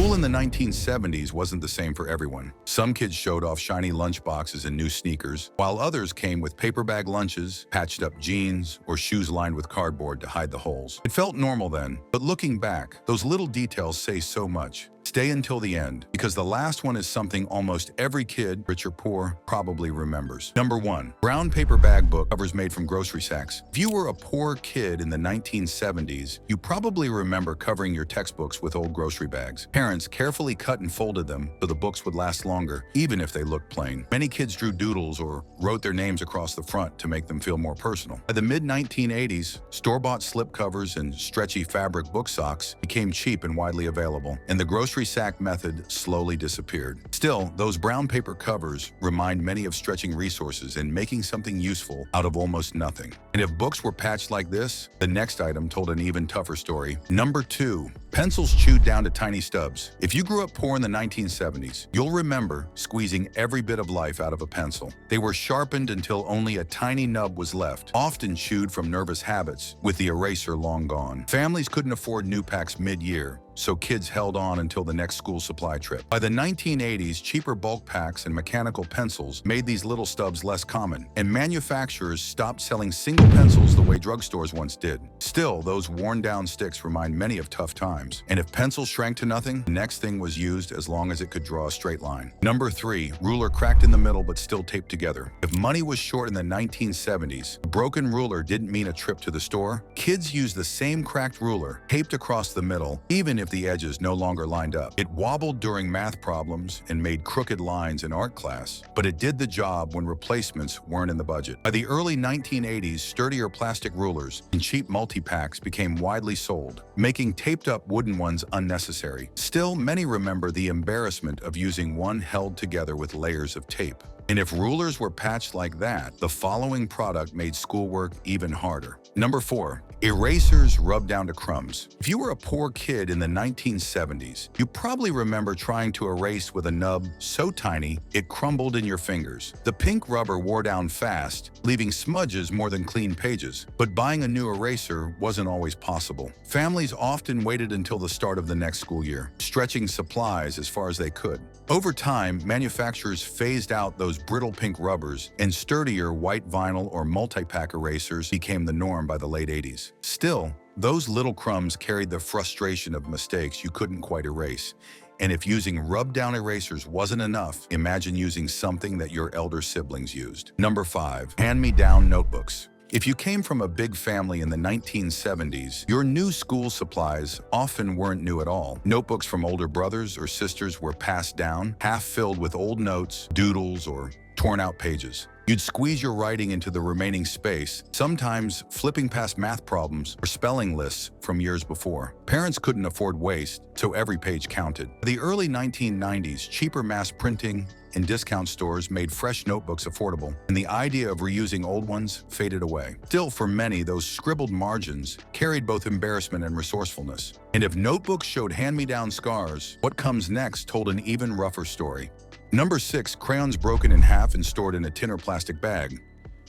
School in the 1970s wasn't the same for everyone. Some kids showed off shiny lunchboxes and new sneakers, while others came with paper bag lunches, patched up jeans, or shoes lined with cardboard to hide the holes. It felt normal then, but looking back, those little details say so much. Stay until the end, because the last one is something almost every kid, rich or poor, probably remembers. Number 1. Brown paper bag book covers made from grocery sacks. If you were a poor kid in the 1970s, you probably remember covering your textbooks with old grocery bags. Parents carefully cut and folded them so the books would last longer, even if they looked plain. Many kids drew doodles or wrote their names across the front to make them feel more personal. By the mid-1980s, store-bought slipcovers and stretchy fabric book socks became cheap and widely available, and the grocery sack method slowly disappeared. Still, those brown paper covers remind many of stretching resources and making something useful out of almost nothing. And if books were patched like this, the next item told an even tougher story. Number 2. Pencils chewed down to tiny stubs. If you grew up poor in the 1970s, you'll remember squeezing every bit of life out of a pencil. They were sharpened until only a tiny nub was left, often chewed from nervous habits, with the eraser long gone. Families couldn't afford new packs mid-year, so kids held on until the next school supply trip. By the 1980s, cheaper bulk packs and mechanical pencils made these little stubs less common, and manufacturers stopped selling single pencils the way drugstores once did. Still, those worn-down sticks remind many of tough times, and if pencils shrank to nothing, the next thing was used as long as it could draw a straight line. Number 3. Ruler cracked in the middle but still taped together. If money was short in the 1970s, a broken ruler didn't mean a trip to the store. Kids used the same cracked ruler, taped across the middle, even if the edges no longer lined up. It wobbled during math problems and made crooked lines in art class, but it did the job when replacements weren't in the budget. By the early 1980s, sturdier plastic rulers and cheap multi-packs became widely sold, making taped-up wooden ones unnecessary. Still, many remember the embarrassment of using one held together with layers of tape. And if rulers were patched like that, the following product made schoolwork even harder. Number 4. Erasers rubbed down to crumbs. If you were a poor kid in the 1970s, you probably remember trying to erase with a nub so tiny it crumbled in your fingers. The pink rubber wore down fast, leaving smudges more than clean pages. But buying a new eraser wasn't always possible. Families often waited until the start of the next school year, stretching supplies as far as they could. Over time, manufacturers phased out those brittle pink rubbers, and sturdier white vinyl or multi-pack erasers became the norm by the late 80s. Still, those little crumbs carried the frustration of mistakes you couldn't quite erase. And if using rub-down erasers wasn't enough, imagine using something that your elder siblings used. Number 5. Hand-me-down notebooks. If you came from a big family in the 1970s, your new school supplies often weren't new at all. Notebooks from older brothers or sisters were passed down, half filled with old notes, doodles, or torn-out pages. You'd squeeze your writing into the remaining space, sometimes flipping past math problems or spelling lists from years before. Parents couldn't afford waste, so every page counted. By the early 1990s, cheaper mass printing and discount stores made fresh notebooks affordable, and the idea of reusing old ones faded away. Still, for many, those scribbled margins carried both embarrassment and resourcefulness. And if notebooks showed hand-me-down scars, what comes next told an even rougher story. Number 6. Crayons broken in half and stored in a tin or plastic bag.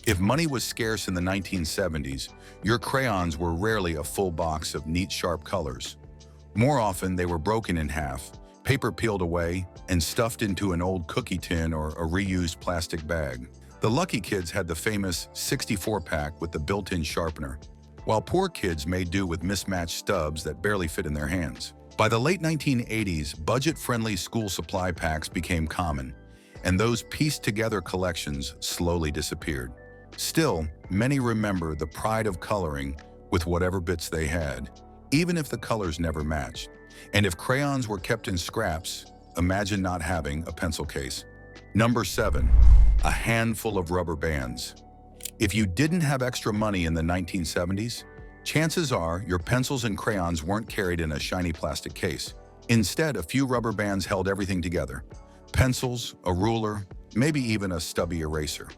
If money was scarce in the 1970s, your crayons were rarely a full box of neat, sharp colors. More often, they were broken in half, paper peeled away, and stuffed into an old cookie tin or a reused plastic bag. The lucky kids had the famous 64-pack with the built-in sharpener, while poor kids made do with mismatched stubs that barely fit in their hands. By the late 1980s, budget-friendly school supply packs became common, and those pieced-together collections slowly disappeared. Still, many remember the pride of coloring with whatever bits they had, even if the colors never matched. And if crayons were kept in scraps, imagine not having a pencil case. Number 7. A handful of rubber bands. If you didn't have extra money in the 1970s, chances are your pencils and crayons weren't carried in a shiny plastic case. Instead, a few rubber bands held everything together. Pencils, a ruler, maybe even a stubby eraser.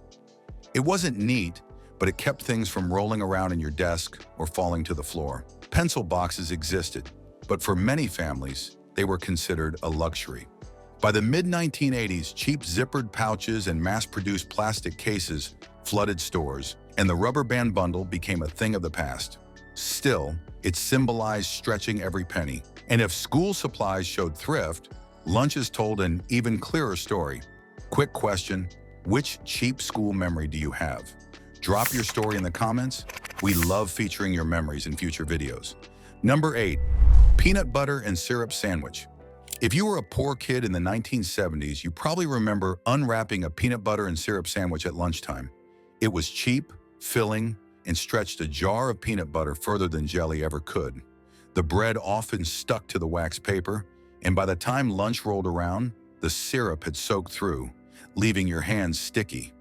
It wasn't neat, but it kept things from rolling around in your desk or falling to the floor. Pencil boxes existed, but for many families, they were considered a luxury. By the mid-1980s, cheap zippered pouches and mass-produced plastic cases flooded stores, and the rubber band bundle became a thing of the past. Still, it symbolized stretching every penny. And if school supplies showed thrift, lunches told an even clearer story. Quick question, which cheap school memory do you have? Drop your story in the comments. We love featuring your memories in future videos. Number 8, peanut butter and syrup sandwich. If you were a poor kid in the 1970s, you probably remember unwrapping a peanut butter and syrup sandwich at lunchtime. It was cheap, filling, and stretched a jar of peanut butter further than jelly ever could. The bread often stuck to the wax paper, and by the time lunch rolled around, the syrup had soaked through, leaving your hands sticky.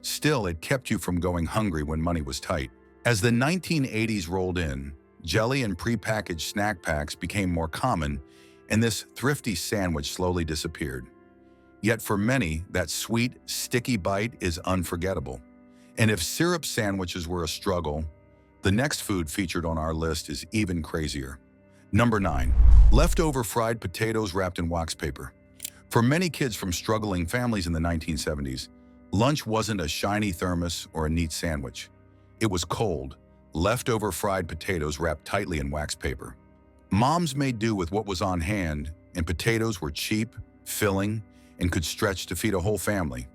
Still, it kept you from going hungry when money was tight. As the 1980s rolled in, jelly and prepackaged snack packs became more common, and this thrifty sandwich slowly disappeared. Yet for many, that sweet, sticky bite is unforgettable. And if syrup sandwiches were a struggle, the next food featured on our list is even crazier. Number 9, leftover fried potatoes wrapped in wax paper. For many kids from struggling families in the 1970s, lunch wasn't a shiny thermos or a neat sandwich. It was cold, leftover fried potatoes wrapped tightly in wax paper. Moms made do with what was on hand, and potatoes were cheap, filling, and could stretch to feed a whole family.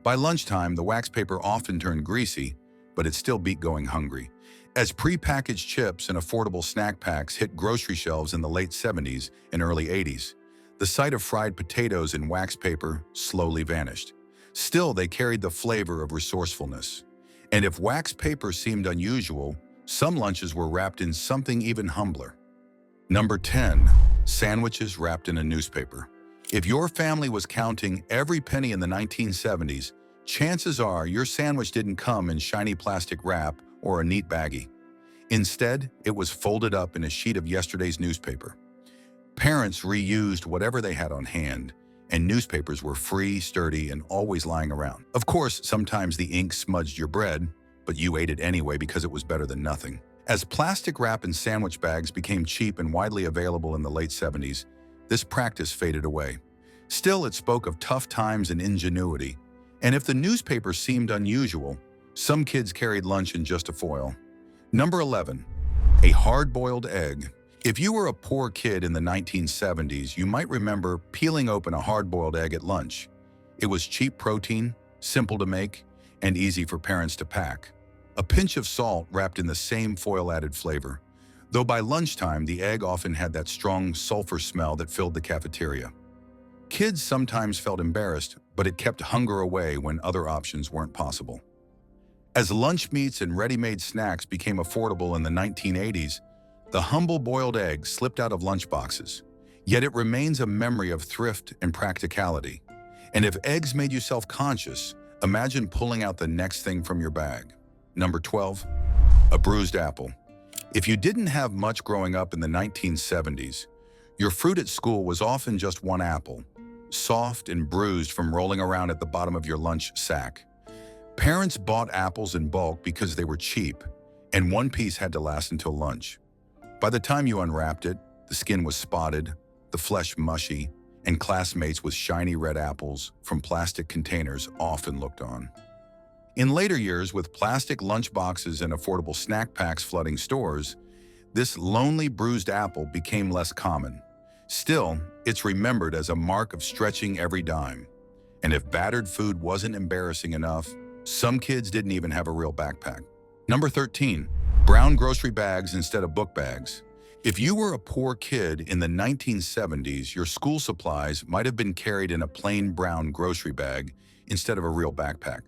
By lunchtime, the wax paper often turned greasy, but it still beat going hungry. As prepackaged chips and affordable snack packs hit grocery shelves in the late 70s and early 80s, the sight of fried potatoes in wax paper slowly vanished. Still, they carried the flavor of resourcefulness. And if wax paper seemed unusual, some lunches were wrapped in something even humbler. Number 10, sandwiches wrapped in a newspaper. If your family was counting every penny in the 1970s, chances are your sandwich didn't come in shiny plastic wrap or a neat baggie. Instead, it was folded up in a sheet of yesterday's newspaper. Parents reused whatever they had on hand, and newspapers were free, sturdy, and always lying around. Of course, sometimes the ink smudged your bread, but you ate it anyway because it was better than nothing. As plastic wrap and sandwich bags became cheap and widely available in the late 70s, this practice faded away. Still, it spoke of tough times and ingenuity, and if the newspaper seemed unusual, some kids carried lunch in just a foil. Number 11, a hard-boiled egg. If you were a poor kid in the 1970s, you might remember peeling open a hard-boiled egg at lunch. It was cheap protein, simple to make, and easy for parents to pack. A pinch of salt wrapped in the same foil added flavor, though by lunchtime the egg often had that strong sulfur smell that filled the cafeteria. Kids sometimes felt embarrassed, but it kept hunger away when other options weren't possible. As lunch meats and ready-made snacks became affordable in the 1980s, the humble boiled egg slipped out of lunchboxes. Yet it remains a memory of thrift and practicality. And if eggs made you self-conscious, imagine pulling out the next thing from your bag. Number 12, a bruised apple. If you didn't have much growing up in the 1970s, your fruit at school was often just one apple, soft and bruised from rolling around at the bottom of your lunch sack. Parents bought apples in bulk because they were cheap, and one piece had to last until lunch. By the time you unwrapped it, the skin was spotted, the flesh mushy, and classmates with shiny red apples from plastic containers often looked on. In later years, with plastic lunchboxes and affordable snack packs flooding stores, this lonely bruised apple became less common. Still, it's remembered as a mark of stretching every dime. And if battered food wasn't embarrassing enough, some kids didn't even have a real backpack. Number 13, brown grocery bags instead of book bags. If you were a poor kid in the 1970s, your school supplies might have been carried in a plain brown grocery bag instead of a real backpack.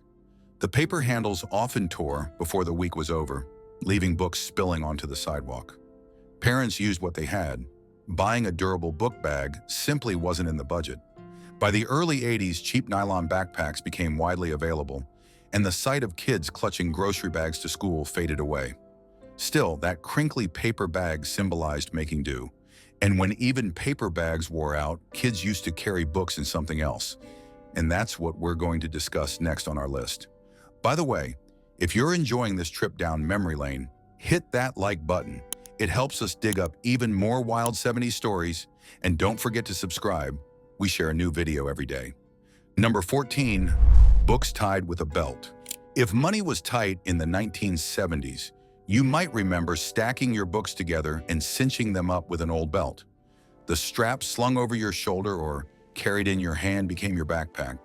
The paper handles often tore before the week was over, leaving books spilling onto the sidewalk. Parents used what they had. Buying a durable book bag simply wasn't in the budget. By the early 80s, cheap nylon backpacks became widely available, and the sight of kids clutching grocery bags to school faded away. Still, that crinkly paper bag symbolized making do. And when even paper bags wore out, kids used to carry books and something else. And that's what we're going to discuss next on our list. By the way, if you're enjoying this trip down memory lane, hit that like button. It helps us dig up even more wild 70s stories. And don't forget to subscribe. We share a new video every day. Number 14, books tied with a belt. If money was tight in the 1970s, you might remember stacking your books together and cinching them up with an old belt. The strap slung over your shoulder or carried in your hand became your backpack.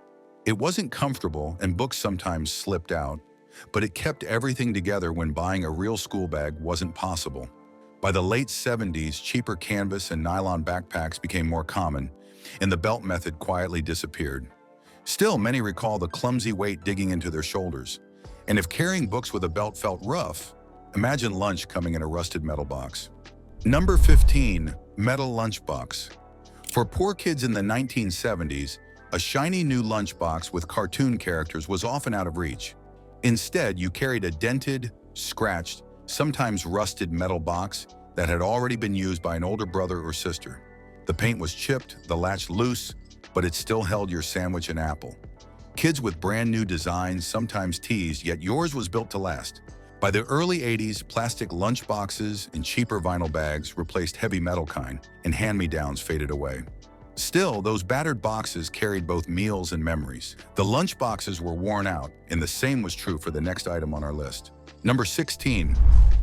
It wasn't comfortable and books sometimes slipped out, but it kept everything together when buying a real school bag wasn't possible. By the late 70s, cheaper canvas and nylon backpacks became more common, and the belt method quietly disappeared. Still, many recall the clumsy weight digging into their shoulders. And if carrying books with a belt felt rough, imagine lunch coming in a rusted metal box. Number 15, metal lunchbox. For poor kids in the 1970s, a shiny new lunchbox with cartoon characters was often out of reach. Instead, you carried a dented, scratched, sometimes rusted metal box that had already been used by an older brother or sister. The paint was chipped, the latch loose, but it still held your sandwich and apple. Kids with brand new designs sometimes teased, yet yours was built to last. By the early 80s, plastic lunchboxes and cheaper vinyl bags replaced heavy metal kind, and hand-me-downs faded away. Still, those battered boxes carried both meals and memories. The lunchboxes were worn out, and the same was true for the next item on our list. Number 16,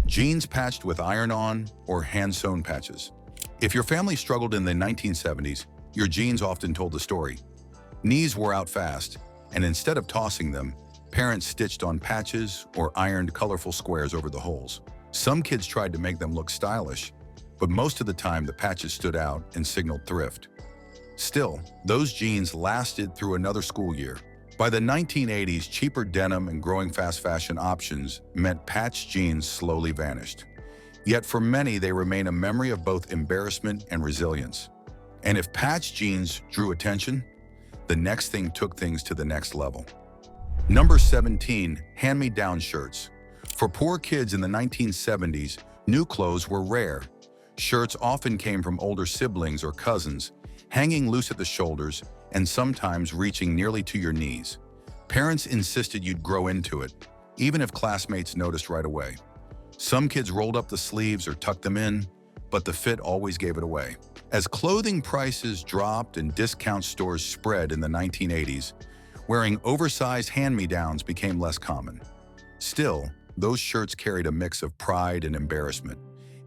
jeans patched with iron-on or hand-sewn patches. If your family struggled in the 1970s, your jeans often told the story. Knees wore out fast, and instead of tossing them, parents stitched on patches or ironed colorful squares over the holes. Some kids tried to make them look stylish, but most of the time the patches stood out and signaled thrift. Still, those jeans lasted through another school year. By the 1980s, cheaper denim and growing fast fashion options meant patched jeans slowly vanished. Yet for many, they remain a memory of both embarrassment and resilience. And if patched jeans drew attention, the next thing took things to the next level. Number 17, hand-me-down shirts. For poor kids in the 1970s, new clothes were rare. Shirts often came from older siblings or cousins, hanging loose at the shoulders and sometimes reaching nearly to your knees. Parents insisted you'd grow into it, even if classmates noticed right away. Some kids rolled up the sleeves or tucked them in, but the fit always gave it away. As clothing prices dropped and discount stores spread in the 1980s, wearing oversized hand-me-downs became less common. Still, those shirts carried a mix of pride and embarrassment.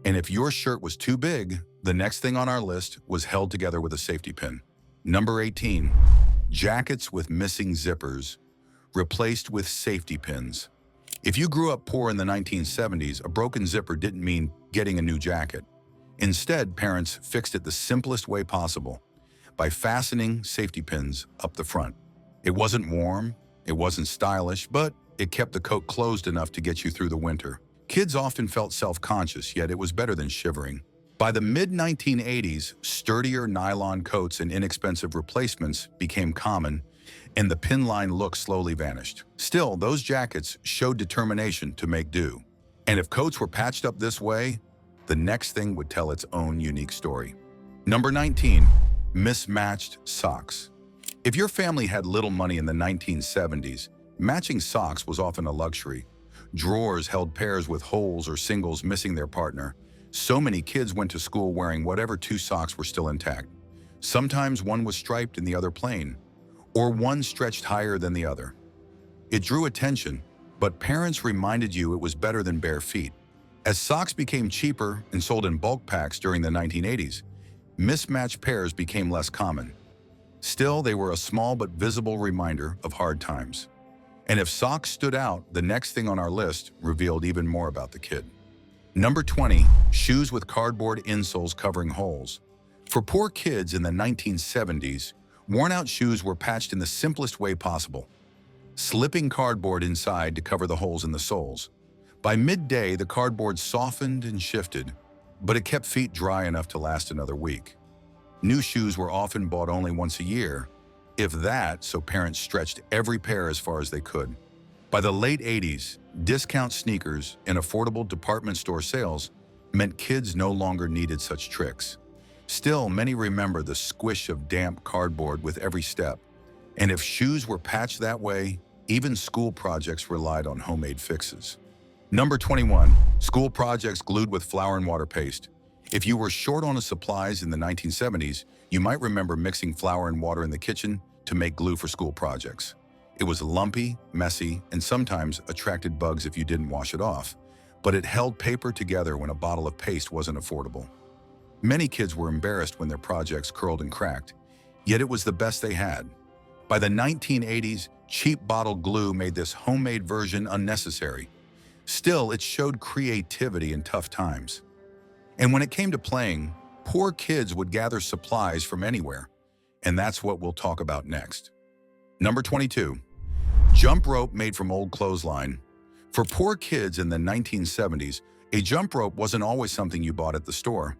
And if your shirt was too big, the next thing on our list was held together with a safety pin. Number 18, jackets with missing zippers, replaced with safety pins. If you grew up poor in the 1970s, a broken zipper didn't mean getting a new jacket. Instead, parents fixed it the simplest way possible, by fastening safety pins up the front. It wasn't warm, it wasn't stylish, but it kept the coat closed enough to get you through the winter. Kids often felt self-conscious, yet it was better than shivering. By the mid-1980s, sturdier nylon coats and inexpensive replacements became common, and the pin-line look slowly vanished. Still, those jackets showed determination to make do. And if coats were patched up this way, the next thing would tell its own unique story. Number 19, mismatched socks. If your family had little money in the 1970s, matching socks was often a luxury. Drawers held pairs with holes or singles missing their partner. So many kids went to school wearing whatever two socks were still intact. Sometimes one was striped and the other plain, or one stretched higher than the other. It drew attention, but parents reminded you it was better than bare feet. As socks became cheaper and sold in bulk packs during the 1980s, mismatched pairs became less common. Still, they were a small but visible reminder of hard times. And if socks stood out, the next thing on our list revealed even more about the kid. Number 20, shoes with cardboard insoles covering holes. For poor kids in the 1970s, worn-out shoes were patched in the simplest way possible, slipping cardboard inside to cover the holes in the soles. By midday, the cardboard softened and shifted, but it kept feet dry enough to last another week. New shoes were often bought only once a year, if that, so parents stretched every pair as far as they could. By the late 80s, discount sneakers and affordable department store sales meant kids no longer needed such tricks. Still, many remember the squish of damp cardboard with every step. And if shoes were patched that way, even school projects relied on homemade fixes. Number 21, school projects glued with flour and water paste. If you were short on supplies in the 1970s, you might remember mixing flour and water in the kitchen to make glue for school projects. It was lumpy, messy, and sometimes attracted bugs if you didn't wash it off, but it held paper together when a bottle of paste wasn't affordable. Many kids were embarrassed when their projects curled and cracked, yet it was the best they had. By the 1980s, cheap bottled glue made this homemade version unnecessary. Still, it showed creativity in tough times. And when it came to playing, poor kids would gather supplies from anywhere. And that's what we'll talk about next. Number 22. Jump rope made from old clothesline. For poor kids in the 1970s, a jump rope wasn't always something you bought at the store.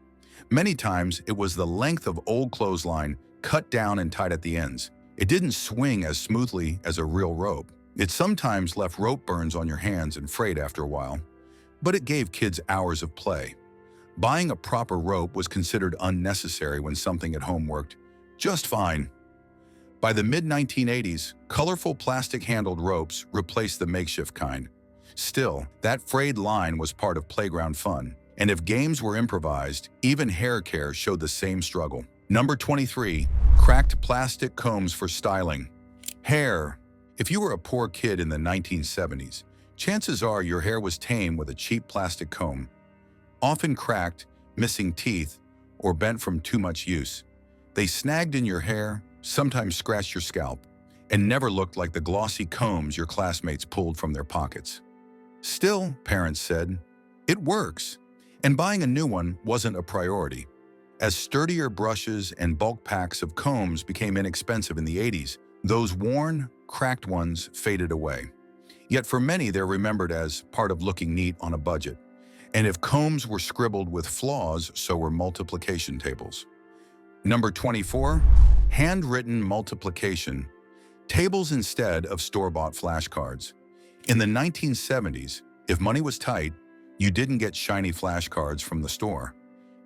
Many times, it was the length of old clothesline cut down and tied at the ends. It didn't swing as smoothly as a real rope. It sometimes left rope burns on your hands and frayed after a while, but it gave kids hours of play. Buying a proper rope was considered unnecessary when something at home worked just fine. By the mid-1980s, colorful plastic-handled ropes replaced the makeshift kind. Still, that frayed line was part of playground fun, and if games were improvised, even hair care showed the same struggle. Number 23. Cracked plastic combs for styling. Hair. If you were a poor kid in the 1970s, chances are your hair was tame with a cheap plastic comb, often cracked, missing teeth, or bent from too much use. They snagged in your hair, sometimes scratched your scalp, and never looked like the glossy combs your classmates pulled from their pockets. Still, parents said, it works, and buying a new one wasn't a priority. As sturdier brushes and bulk packs of combs became inexpensive in the 80s, those worn, cracked ones faded away. Yet for many, they're remembered as part of looking neat on a budget. And if combs were scribbled with flaws, so were multiplication tables. Number 24. Handwritten multiplication. Tables instead of store-bought flashcards. In the 1970s, if money was tight, you didn't get shiny flashcards from the store.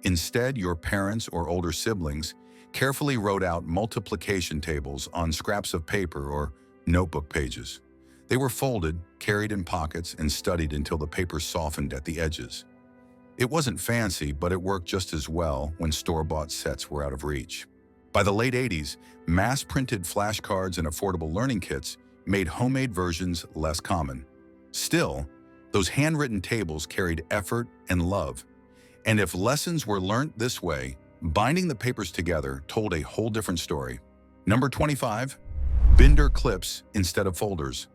Instead, your parents or older siblings carefully wrote out multiplication tables on scraps of paper or notebook pages. They were folded, carried in pockets, and studied until the paper softened at the edges. It wasn't fancy, but it worked just as well when store-bought sets were out of reach. By the late 80s, mass-printed flashcards and affordable learning kits made homemade versions less common. Still, those handwritten tables carried effort and love. And if lessons were learned this way, binding the papers together told a whole different story. Number 25. Binder clips instead of folders.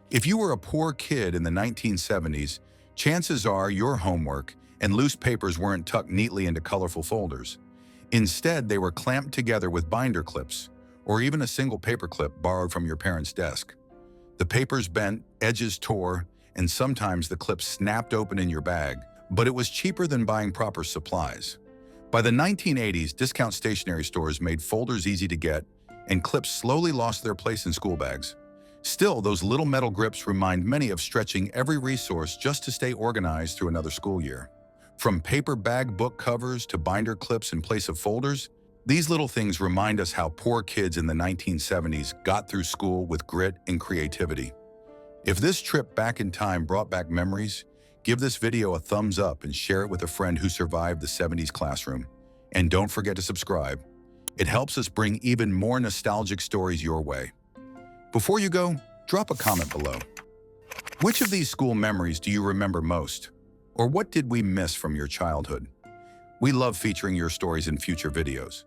If you were a poor kid in the 1970s, chances are your homework and loose papers weren't tucked neatly into colorful folders. Instead, they were clamped together with binder clips, or even a single paper clip borrowed from your parents' desk. The papers bent, edges tore, and sometimes the clips snapped open in your bag, but it was cheaper than buying proper supplies. By the 1980s, discount stationery stores made folders easy to get, and clips slowly lost their place in school bags. Still, those little metal grips remind many of stretching every resource just to stay organized through another school year. From paper bag book covers to binder clips in place of folders, these little things remind us how poor kids in the 1970s got through school with grit and creativity. If this trip back in time brought back memories, give this video a thumbs up and share it with a friend who survived the 70s classroom. And don't forget to subscribe. It helps us bring even more nostalgic stories your way. Before you go, drop a comment below. Which of these school memories do you remember most? Or what did we miss from your childhood? We love featuring your stories in future videos.